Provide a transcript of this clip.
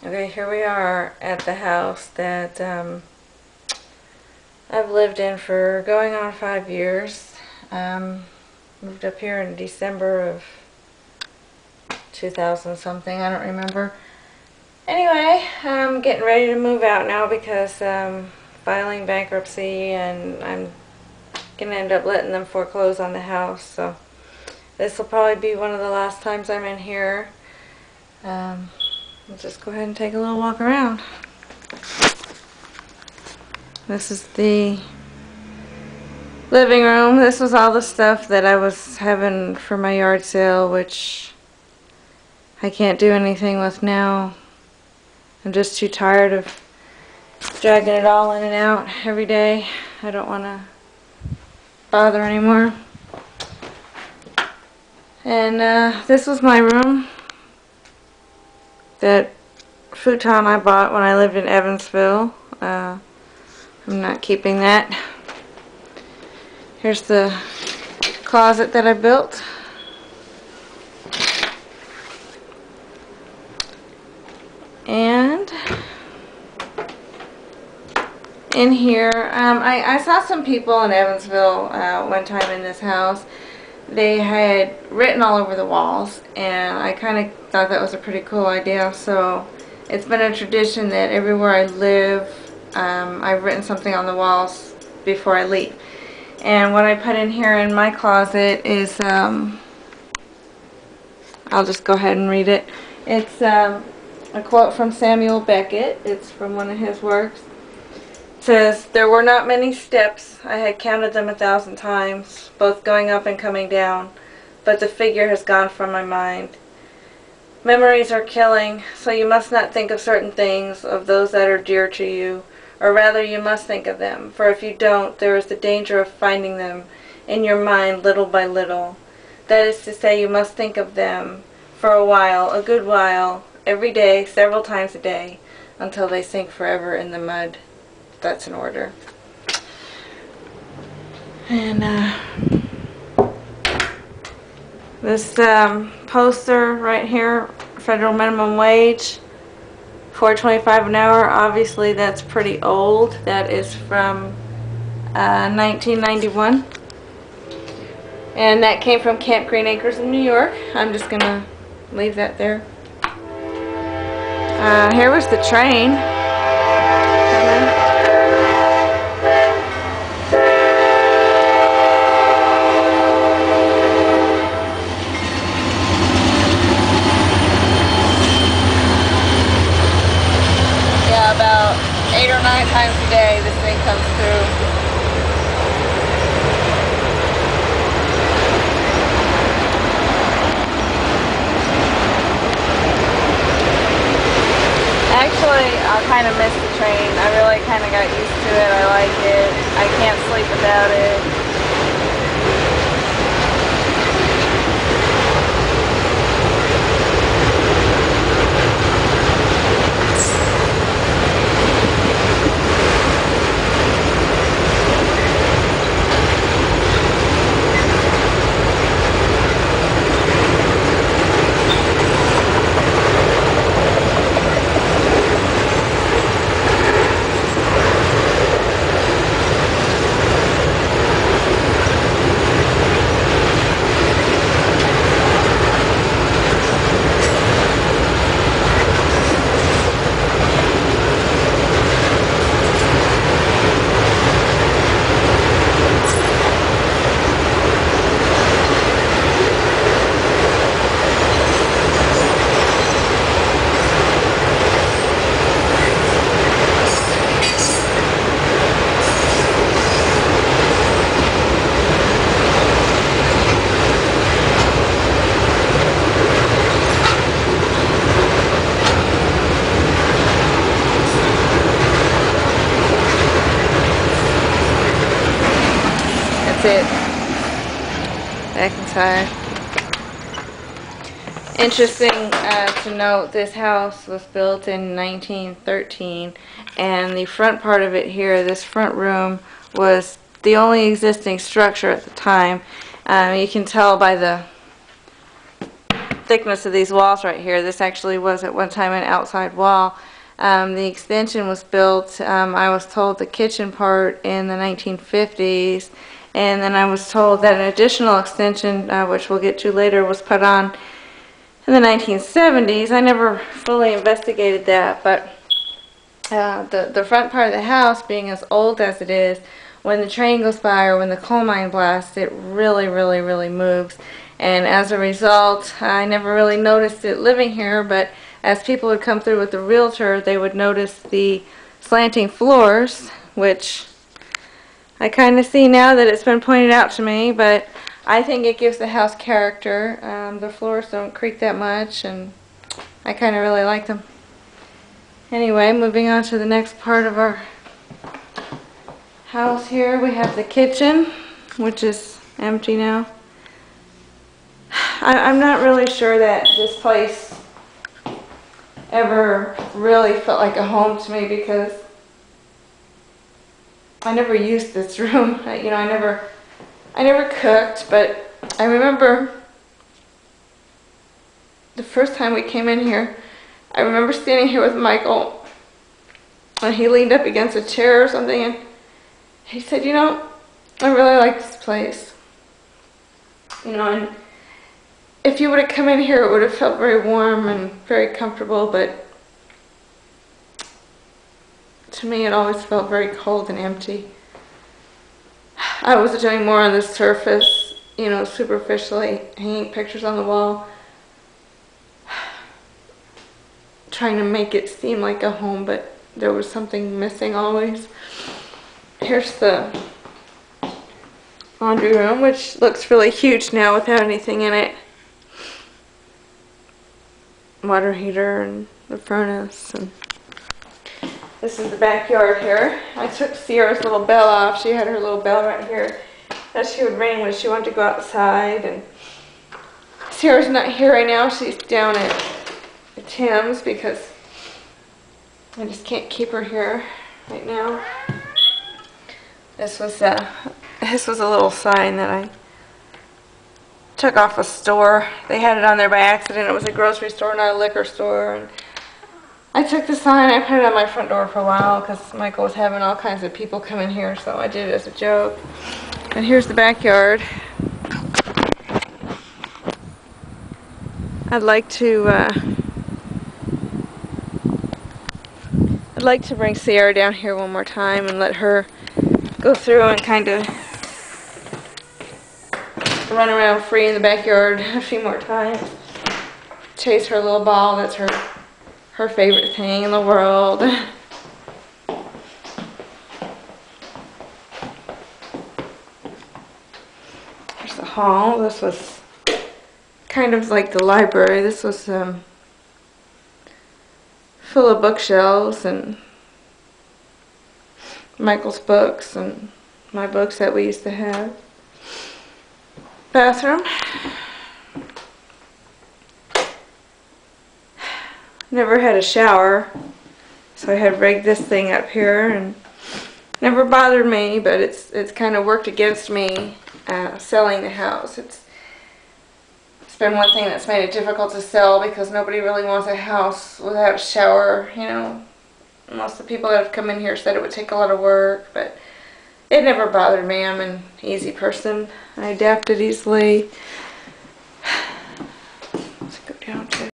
Okay, here we are at the house that I've lived in for going on 5 years. Moved up here in December of 2000 something, I don't remember. Anyway, I'm getting ready to move out now because filing bankruptcy, and I'm going to end up letting them foreclose on the house. So this will probably be one of the last times I'm in here. We'll just go ahead and take a little walk around. This is the living room. This was all the stuff that I was having for my yard sale, which I can't do anything with now. I'm just too tired of dragging it all in and out every day. I don't want to bother anymore. And this was my room. That futon I bought when I lived in Evansville. I'm not keeping that. Here's the closet that I built. And in here, I saw some people in Evansville one time in this house. They had written all over the walls, and I kind of thought that was a pretty cool idea. So it's been a tradition that everywhere I live, I've written something on the walls before I leave. And what I put in here in my closet is, I'll just go ahead and read it. It's a quote from Samuel Beckett. It's from one of his works. It says, "There were not many steps. I had counted them 1,000 times, both going up and coming down, but the figure has gone from my mind. Memories are killing, so you must not think of certain things, of those that are dear to you, or rather you must think of them, for if you don't, there is the danger of finding them in your mind little by little. That is to say, you must think of them for a while, a good while, every day, several times a day, until they sink forever in the mud." That's in order. And this poster right here, federal minimum wage, $4.25 an hour. Obviously that's pretty old. That is from 1991. And that came from Camp Green Acres in New York. I'm just gonna leave that there. Here was the train. About 8 or 9 times a day this thing comes through. Actually, I kind of miss the train. I really kind of got used to it. I like it. I can't sleep without it. It back inside. Interesting to note, this house was built in 1913, and the front part of it here, this front room, was the only existing structure at the time. You can tell by the thickness of these walls right here. This actually was at one time an outside wall. The extension was built, I was told, the kitchen part in the 1950s, and then I was told that an additional extension, which we'll get to later, was put on in the 1970s. I never fully investigated that, but the front part of the house, being as old as it is, when the train goes by or when the coal mine blasts, it really moves. And as a result, I never really noticed it living here, but as people would come through with the realtor, they would notice the slanting floors, which I kind of see now that it's been pointed out to me, but I think it gives the house character. The floors don't creak that much, and I kind of really like them. Anyway, moving on to the next part of our house here, we have the kitchen, which is empty now. I'm not really sure that this place ever really felt like a home to me, because I never used this room. You know, I never cooked, but I remember the first time we came in here, I remember standing here with Michael, and he leaned up against a chair or something, and he said, you know, I really like this place. You know, and if you would have come in here, it would have felt very warm and very comfortable, but to me it always felt very cold and empty. I was doing more on the surface, you know, superficially, hanging pictures on the wall, trying to make it seem like a home, but there was something missing always. Here's the laundry room, which looks really huge now without anything in it. Water heater and the furnace, and this is the backyard here. I took Sierra's little bell off. She had her little bell right here that she would ring when she wanted to go outside, and Sierra's not here right now. She's down at Tim's because I just can't keep her here right now. This was a little sign that I took off a store. They had it on there by accident. It was a grocery store, not a liquor store. And I took the sign, I put it on my front door for a while because Michael was having all kinds of people come in here, so I did it as a joke. And here's the backyard. I'd like to bring Sierra down here one more time and let her go through and kind of run around free in the backyard a few more times. Chase her little ball. That's her favorite thing in the world. There's the hall. This was kind of like the library. This was full of bookshelves and Michael's books and my books that we used to have. Bathroom. Never had a shower, so I had rigged this thing up here, and never bothered me, but it's kind of worked against me selling the house. It's been one thing that's made it difficult to sell because nobody really wants a house without a shower, you know. Most of the people that have come in here said it would take a lot of work, but it never bothered me. I'm an easy person. I adapted easily.